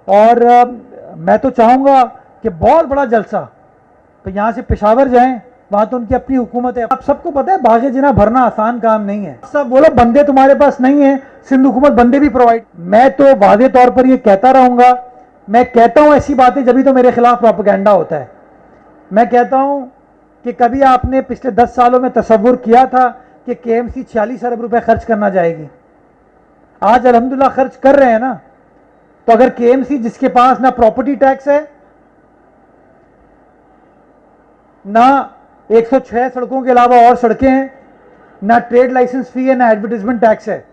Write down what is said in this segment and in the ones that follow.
और मैं तो चाहूंगा कि बहुत बड़ा जलसा, तो यहाँ से पेशावर जाएं, वहां तो उनकी अपनी हुकूमत है। आप सबको पता है बागे जिना भरना आसान काम नहीं है। सब बोलो बंदे तुम्हारे पास नहीं है, सिंध हुकूमत बंदे भी प्रोवाइड। मैं तो वादे तौर पर ये कहता रहूंगा। मैं कहता हूं ऐसी बातें जब भी तो मेरे खिलाफ प्रोपेगेंडा होता है। मैं कहता हूं कि कभी आपने पिछले 10 सालों में तसव्वुर किया था कि केएमसी 46 अरब रुपए खर्च करना जाएगी? आज अल्हम्दुलिल्लाह खर्च कर रहे हैं ना। तो अगर केएमसी जिसके पास ना प्रॉपर्टी टैक्स है, ना 106 सड़कों के अलावा और सड़कें हैं, ना ट्रेड लाइसेंस फी है, ना एडवर्टाइजमेंट टैक्स है,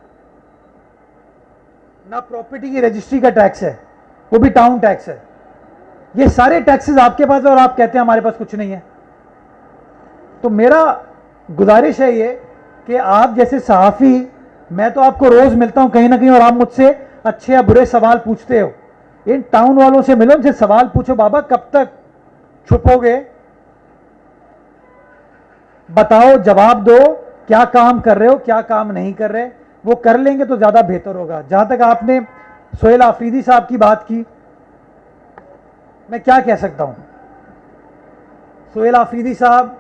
ना प्रॉपर्टी की रजिस्ट्री का टैक्स है, वो भी टाउन टैक्स है। ये सारे टैक्सेस आपके पास है और आप कहते हैं हमारे पास कुछ नहीं है। तो मेरा गुजारिश है ये कि आप जैसे सहाफ़ी, मैं तो आपको रोज मिलता हूं कहीं ना कहीं और आप मुझसे अच्छे या बुरे सवाल पूछते हो। इन टाउन वालों से मिलो, उनसे सवाल पूछो, बाबा कब तक छुपोगे, बताओ, जवाब दो, क्या काम कर रहे हो, क्या काम नहीं कर रहे। वो कर लेंगे तो ज्यादा बेहतर होगा। जहां तक आपने सोहेल आफरीदी साहब की बात की, मैं क्या कह सकता हूं। सोहेल आफरीदी साहब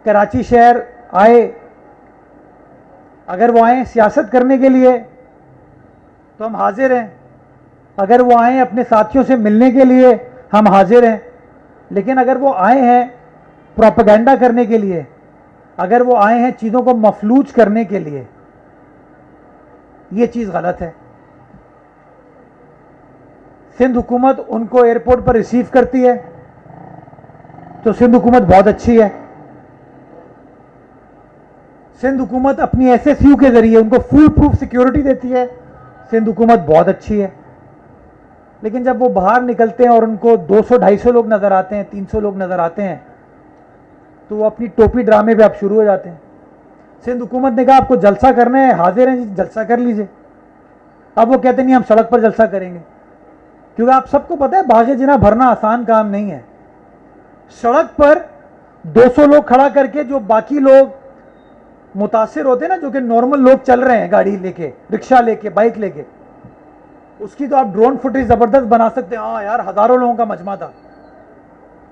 कराची शहर आए, अगर वो आए सियासत करने के लिए तो हम हाजिर हैं, अगर वो आए अपने साथियों से मिलने के लिए हम हाजिर हैं। लेकिन अगर वो आए हैं प्रोपेगेंडा करने के लिए, अगर वो आए हैं चीज़ों को मफलूज करने के लिए, ये चीज़ गलत है। सिंध हुकूमत उनको एयरपोर्ट पर रिसीव करती है तो सिंध हुकूमत बहुत अच्छी है। सिंध हुकूमत अपनी एसएसयू के जरिए उनको फुल प्रूफ सिक्योरिटी देती है, सिंध हुकूमत बहुत अच्छी है। लेकिन जब वो बाहर निकलते हैं और उनको 200-250 लोग नजर आते हैं, 300 लोग नजर आते हैं, तो वो अपनी टोपी ड्रामे पे आप शुरू हो जाते हैं। सिंध हुकूमत ने कहा आपको जलसा करना है, हाजिर हैं जी, जलसा कर लीजिए। अब वो कहते नहीं हम सड़क पर जलसा करेंगे, क्योंकि आप सबको पता है बागे जिना भरना आसान काम नहीं है। सड़क पर 200 लोग खड़ा करके जो बाकी लोग मुतासिर होते हैं ना, जो कि नॉर्मल लोग चल रहे हैं गाड़ी लेके, रिक्शा लेके, बाइक लेके, उसकी तो आप ड्रोन फुटेज जबरदस्त बना सकते हैं। हाँ यार, हजारों लोगों का मजमा था,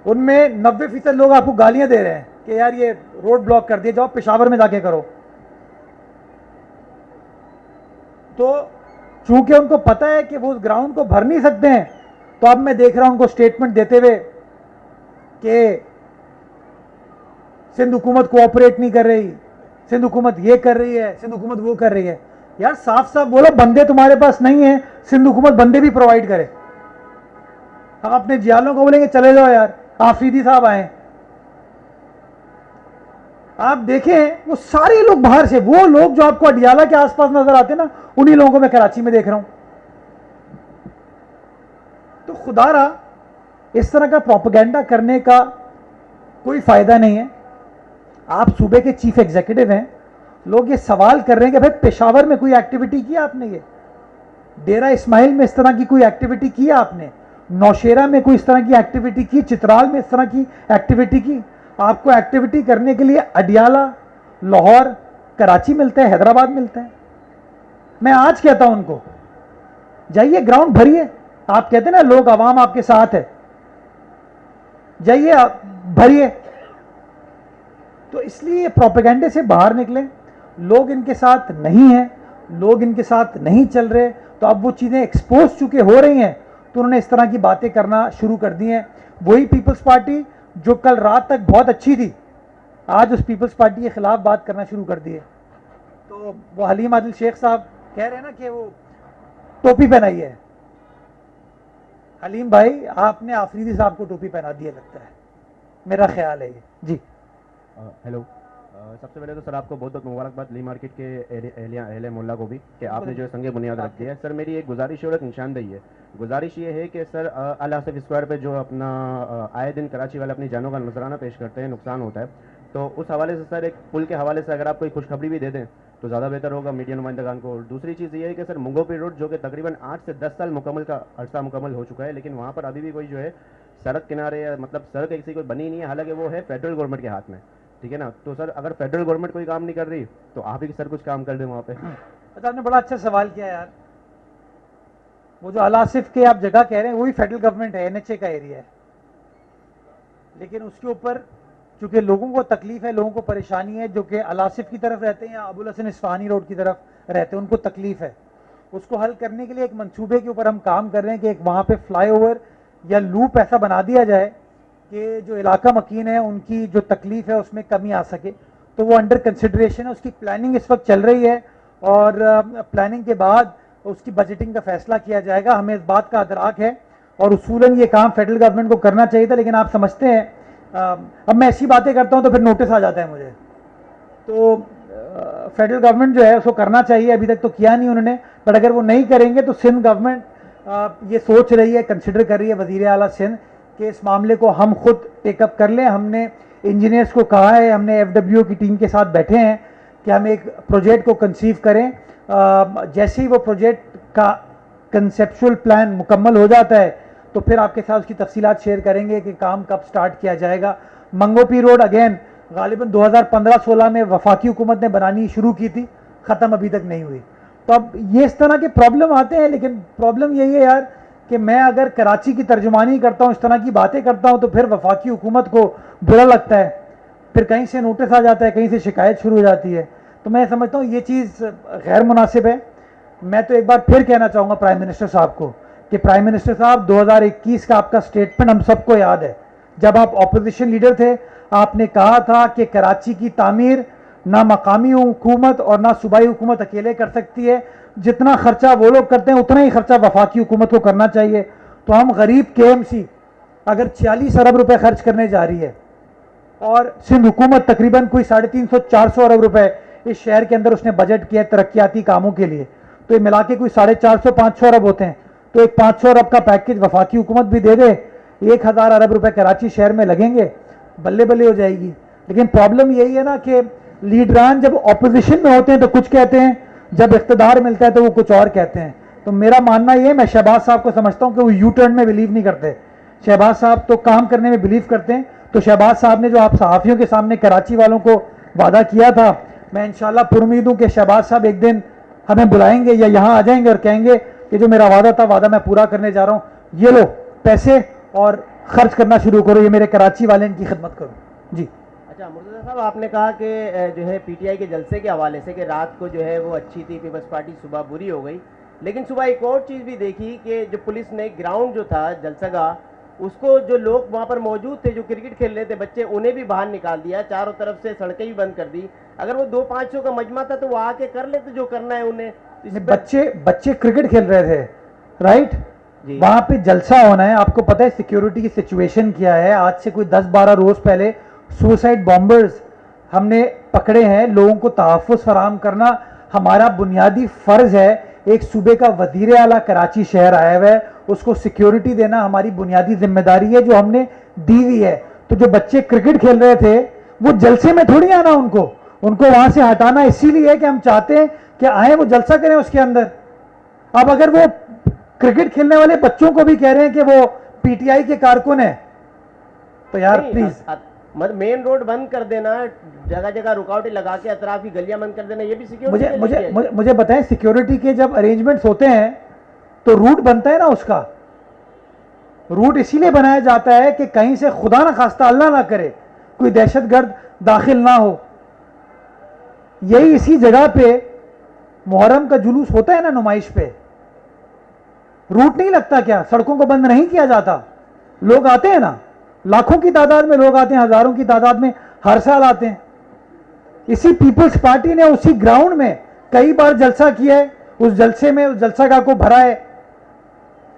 उनमें 90% लोग आपको गालियां दे रहे हैं कि यार ये रोड ब्लॉक कर दिए, जाओ पेशावर में जाके करो। तो चूंकि उनको पता है कि वो उस ग्राउंड को भर नहीं सकते हैं, तो अब मैं देख रहा हूं उनको स्टेटमेंट देते हुए कि सिंध हुकूमत कोऑपरेट नहीं कर रही, सिंध हुकूमत ये कर रही है, सिंध हुकूमत वो कर रही है। यार साफ साफ बोलो बंदे तुम्हारे पास नहीं है, सिंध हुकूमत बंदे भी प्रोवाइड करे। आप अपने जियालों को बोलेंगे चले जाओ यार, आफरीदी साहब आए, आप देखें वो सारे लोग बाहर से, वो लोग जो आपको अडियाला के आसपास नजर आते हैं ना, उन्हीं लोगों को मैं कराची में देख रहा हूं। तो खुदारा इस तरह का प्रोपेगेंडा करने का कोई फायदा नहीं है। आप सूबे के चीफ एग्जीक्यूटिव हैं, लोग ये सवाल कर रहे हैं कि भाई पेशावर में कोई एक्टिविटी की आपने, ये डेरा इस्माइल में इस तरह की कोई एक्टिविटी की आपने, नौशेरा में कोई इस तरह की एक्टिविटी की, चित्राल में इस तरह की एक्टिविटी की? आपको एक्टिविटी करने के लिए अडियाला, लाहौर, कराची मिलते हैं, हैदराबाद मिलते हैं। मैं आज कहता हूं उनको जाइए ग्राउंड भरिए। आप कहते हैं ना लोग आवाम आपके साथ है, जाइए भरिए। तो इसलिए प्रोपेगेंडे से बाहर निकले। लोग इनके साथ नहीं है, लोग इनके साथ नहीं चल रहे, तो अब वो चीजें एक्सपोज चुके हो रही हैं, तो उन्होंने इस तरह की बातें करना शुरू कर दी हैं। वही पीपल्स पार्टी जो कल रात तक बहुत अच्छी थी, आज उस पीपल्स पार्टी के खिलाफ बात करना शुरू कर दी है। तो वो हलीम आदिल शेख साहब कह रहे हैं ना कि वो टोपी पहनाई है। हलीम भाई आपने आफरीदी साहब को टोपी पहना दी है लगता है, मेरा ख्याल है ये जी। हेलो, सबसे पहले तो सर आपको बहुत बहुत मुबारकबाद ली मार्केट के एहले मोहल्ला को भी कि आपने जो संगे बुनियाद रखी है। सर मेरी एक गुजारिश और एक निशानदेही है। गुजारिश ये है कि सर अल आसिफ स्क्वायर पे जो अपना आए दिन कराची वाले अपनी जानों का नजराना पेश करते हैं, नुकसान होता है, तो उस हवाले से सर एक पुल के हवाले से अगर आप कोई खुशखबरी भी दे दें तो ज़्यादा बेहतर होगा मीडिया नुमाइंदगान को। और दूसरी चीज़ ये है कि सर मुंगोपी रोड जो कि तकरीबन 8 से 10 साल मुकम्मल का अर्सा मुकम्मल हो चुका है, लेकिन वहाँ पर अभी भी कोई जो है सड़क किनारे या मतलब सड़क ऐसी कोई बनी नहीं है, हालांकि वो है फेडरल गवर्नमेंट के हाथ में, ठीक है ना। तो सर अगर फेडरल गवर्नमेंट कोई काम नहीं कर रही तो आप ही सर कुछ काम कर दें वहाँ पे। अच्छा, आपने बड़ा अच्छा सवाल किया यार। वो जो अल आसिफ के आप जगह कह रहे हैं वही फेडरल गवर्नमेंट है, एनएचए का एरिया है, लेकिन उसके ऊपर क्योंकि लोगों को तकलीफ है, लोगों को परेशानी है, जो कि अल आसिफ की तरफ रहते हैं या अबुल हसन इस्फहानी रोड की तरफ रहते हैं, उनको तकलीफ है। उसको हल करने के लिए एक मंसूबे के ऊपर हम काम कर रहे हैं कि एक वहाँ पे फ्लाईओवर या लूप ऐसा बना दिया जाए कि जो इलाका मकीन है उनकी जो तकलीफ है उसमें कमी आ सके। तो वो अंडर कंसिडरेशन है, उसकी प्लानिंग इस वक्त चल रही है और प्लानिंग के बाद उसकी बजटिंग का फैसला किया जाएगा। हमें इस बात का अदराक है और उसूलन ये काम फेडरल गवर्नमेंट को करना चाहिए था, लेकिन आप समझते हैं अब मैं ऐसी बातें करता हूँ तो फिर नोटिस आ जाता है मुझे। तो फेडरल गवर्नमेंट जो है उसको करना चाहिए, अभी तक तो किया नहीं उन्होंने, बट अगर वो नहीं करेंगे तो सिंध गवर्नमेंट ये सोच रही है, कंसिडर कर रही है वज़ीर आला सिंध कि इस मामले को हम खुद टेकअप कर लें। हमने इंजीनियर्स को कहा है, हमने एफडब्ल्यू की टीम के साथ बैठे हैं कि हम एक प्रोजेक्ट को कंसीव करें। जैसे ही वो प्रोजेक्ट का कंसेप्चुअल प्लान मुकम्मल हो जाता है तो फिर आपके साथ उसकी तफसीलात शेयर करेंगे कि काम कब स्टार्ट किया जाएगा। मंगोपी रोड अगेन गालिबन 2015-16 में वफाकी हुकूमत ने बनानी शुरू की थी, ख़त्म अभी तक नहीं हुई। तो अब ये इस तरह के प्रॉब्लम आते हैं, लेकिन प्रॉब्लम यही है यार कि मैं अगर कराची की तर्जुमानी करता हूँ, इस तरह की बातें करता हूँ, तो फिर वफाकी हुकूमत को बुरा लगता है, फिर कहीं से नोटिस आ जाता है, कहीं से शिकायत शुरू हो जाती है। तो मैं समझता हूँ ये चीज़ गैर मुनासिब है। मैं तो एक बार फिर कहना चाहूँगा प्राइम मिनिस्टर साहब को कि प्राइम मिनिस्टर साहब 2021 का आपका स्टेटमेंट हम सबको याद है, जब आप ऑपोजिशन लीडर थे आपने कहा था कि कराची की तामीर ना मकामी हुकूमत और ना सूबाई हुकूमत अकेले कर सकती है, जितना खर्चा वो लोग करते हैं उतना ही खर्चा वफाकी हुकूमत को करना चाहिए। तो हम गरीब केएमसी अगर 46 अरब रुपए खर्च करने जा रही है और सिंध हुकूमत तकरीबन कोई 350-400 अरब रुपए इस शहर के अंदर उसने बजट किया है तरक्याती कामों के लिए, तो ये मिला के कोई 450-500 अरब होते हैं। तो एक 500 अरब का पैकेज वफाकी हुकूमत भी दे दे, 1000 अरब रुपए कराची शहर में लगेंगे, बल्ले बल्ले हो जाएगी। लेकिन प्रॉब्लम यही है ना कि लीडरान जब ऑपोजिशन में होते हैं तो कुछ कहते हैं, जब इख्तिदार मिलता है तो वो कुछ और कहते हैं। तो मेरा मानना ये, मैं शहबाज साहब को समझता हूँ कि वो यू टर्न में बिलीव नहीं करते। शहबाज साहब तो काम करने में बिलीव करते हैं। तो शहबाज साहब ने जो आप सहाफ़ियों के सामने कराची वालों को वादा किया था, मैं इंशाल्लाह पुरुमीद हूँ कि शहबाज साहब एक दिन हमें बुलाएंगे या यहाँ आ जाएंगे और कहेंगे कि जो मेरा वादा था, वादा मैं पूरा करने जा रहा हूँ, ये लो पैसे और खर्च करना शुरू करो, ये मेरे कराची वाले इनकी खिदमत करो। जी अच्छा मुर्तज़ा साहब, आपने कहा कि जो है पीटीआई के जलसे के हवाले से कि रात को जो है वो अच्छी थी पीपल्स पार्टी, सुबह बुरी हो गई, लेकिन सुबह एक और चीज़ भी देखी कि जो पुलिस ने ग्राउंड जो था जलसगाह, उसको जो लोग वहाँ पर मौजूद थे जो क्रिकेट खेल रहे थे बच्चे, उन्हें भी बाहर निकाल दिया, चारों तरफ से सड़कें भी बंद कर दी। अगर वो 200-500 का मजमा था तो वो आके कर लेते जो करना है उन्हें। बच्चे क्रिकेट खेल रहे थे, राइट, वहां पे जलसा होना है। आपको पता है सिक्योरिटी की सिचुएशन क्या है। आज से कोई 10-12 रोज पहले सुसाइड बॉम्बर्स हमने पकड़े हैं। लोगों को तहफ़्फ़ुज़ फराहम करना हमारा बुनियादी फ़र्ज़ है। एक सूबे का वज़ीर आला कराची शहर आया हुआ है, उसको सिक्योरिटी देना हमारी बुनियादी जिम्मेदारी है जो हमने दी हुई है। तो जो बच्चे क्रिकेट खेल रहे थे वो जलसे में थोड़ी आना, उनको वहां से हटाना इसीलिए कि हम चाहते हैं कि आए वो जलसा करें उसके अंदर। अब अगर वो क्रिकेट खेलने वाले बच्चों को भी कह रहे हैं कि वो पीटीआई के कारकुन है, तो यार प्लीज मेन रोड बंद कर देना, जगह जगह रुकावटें लगा के अतराफ की गलियां बंद कर देना, ये भी सिक्योरिटी। मुझे बताएं, सिक्योरिटी के जब अरेंजमेंट्स होते हैं तो रूट बनता है ना, उसका रूट इसीलिए बनाया जाता है कि कहीं से खुदा ना खास्ता अल्लाह ना करे कोई दहशतगर्द दाखिल ना हो। यही इसी जगह पे मुहर्रम का जुलूस होता है ना, नुमाइश पे रूट नहीं लगता क्या? सड़कों को बंद नहीं किया जाता? लोग आते हैं ना, लाखों की तादाद में लोग आते हैं, हजारों की तादाद में हर साल आते हैं। इसी पीपल्स पार्टी ने उसी ग्राउंड में कई बार जलसा किया है, उस जलसे में उस जलसागाह को भरा है।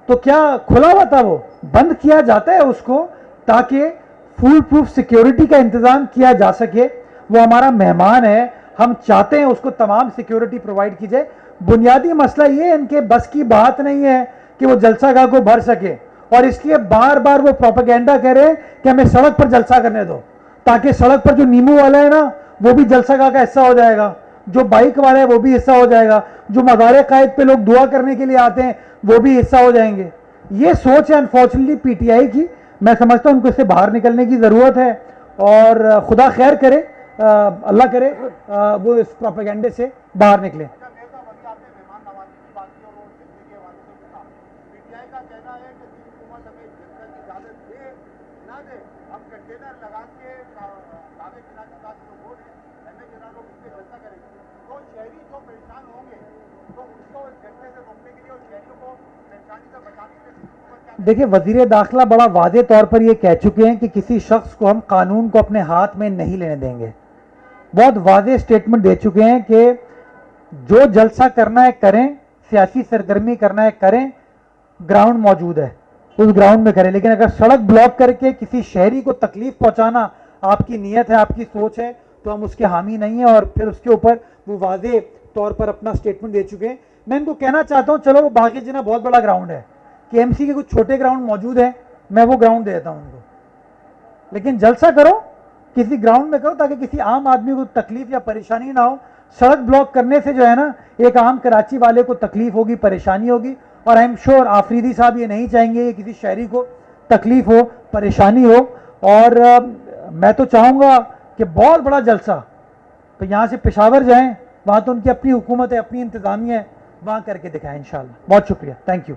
तो क्या खुला हुआ था? वो बंद किया जाता है उसको ताकि फुल प्रूफ सिक्योरिटी का इंतजाम किया जा सके। वो हमारा मेहमान है, हम चाहते हैं उसको तमाम सिक्योरिटी प्रोवाइड की जाए। बुनियादी मसला ये इनके बस की बात नहीं है कि वो जलसागाह को भर सके, और इसलिए बार बार वो प्रोपेगेंडा कह रहे हैं कि हमें सड़क पर जलसा करने दो, ताकि सड़क पर जो नीमू वाला है ना वो भी जलसागाह का हिस्सा हो जाएगा, जो बाइक वाला है वो भी हिस्सा हो जाएगा, जो मज़ार कायद पे लोग दुआ करने के लिए आते हैं वो भी हिस्सा हो जाएंगे। ये सोच है अनफॉर्चुनेटली पीटीआई की। मैं समझता हूं उनको इससे बाहर निकलने की जरूरत है, और खुदा खैर करे, अल्लाह करे वो इस प्रोपेगेंडे से बाहर निकले। समय जलसा की इजाजत दे ना दे, हम कंटेनर लगा के कागज चला के साथ जो रोड है एमए जना लोग उस पर जलसा करेंगे तो शहरी जो परेशान होंगे तो उसको जलसे से रोकने के लिए और शहरियों को परेशानी से बचाने के लिए हुकूमत क्या देखिए, वजीर दाखिला बड़ा वादे तौर पर ये कह चुके हैं कि किसी शख्स को हम कानून को अपने हाथ में नहीं लेने देंगे। बहुत वादे स्टेटमेंट दे चुके हैं कि जो जलसा करना है करें, सियासी सरगर्मी करना है करें, ग्राउंड मौजूद है उस ग्राउंड में करें, लेकिन अगर सड़क ब्लॉक करके किसी शहरी को तकलीफ पहुंचाना आपकी नीयत है, आपकी सोच है, तो हम उसके हामी नहीं है। और फिर उसके ऊपर वो वादे तौर पर अपना स्टेटमेंट दे चुके हैं। मैं इनको कहना चाहता हूं, चलो वो बागी जिना बहुत बड़ा ग्राउंड है, केएमसी के कुछ छोटे ग्राउंड मौजूद है, मैं वो ग्राउंड देता हूं उनको, लेकिन जलसा करो किसी ग्राउंड में करो ताकि किसी आम आदमी को तकलीफ या परेशानी ना हो। सड़क ब्लॉक करने से जो है ना, एक आम कराची वाले को तकलीफ होगी, परेशानी होगी, और आई एम श्योर आफरीदी साहब ये नहीं चाहेंगे कि किसी शहरी को तकलीफ हो, परेशानी हो। और मैं तो चाहूँगा कि बहुत बड़ा जलसा तो यहाँ से पेशावर जाएं, वहाँ तो उनकी अपनी हुकूमत है, अपनी इंतज़ामिया है, वहाँ करके दिखाएं इंशाल्लाह। बहुत शुक्रिया, थैंक यू।